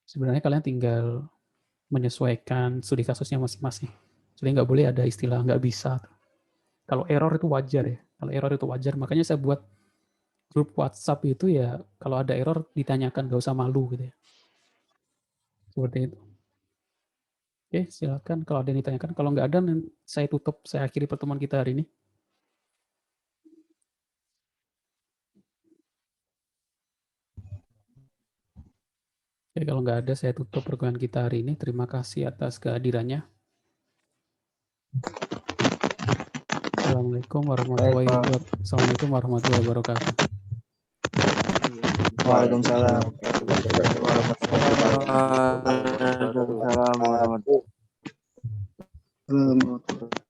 Sebenarnya kalian tinggal menyesuaikan studi kasusnya masing-masing. Jadi nggak boleh ada istilah nggak bisa. Kalau error itu wajar ya. Kalau error itu wajar, makanya saya buat grup WhatsApp itu ya kalau ada error ditanyakan, nggak usah malu gitu ya. Seperti itu. Oke, silakan kalau ada yang ditanyakan. Kalau nggak ada, saya tutup, saya akhiri pertemuan kita hari ini. Oke, kalau nggak ada, saya tutup pertemuan kita hari ini. Terima kasih atas kehadirannya. Assalamualaikum warahmatullahi wabarakatuh. Waalaikumsalam. Waalaikumsalam warahmatullahi wabarakatuh.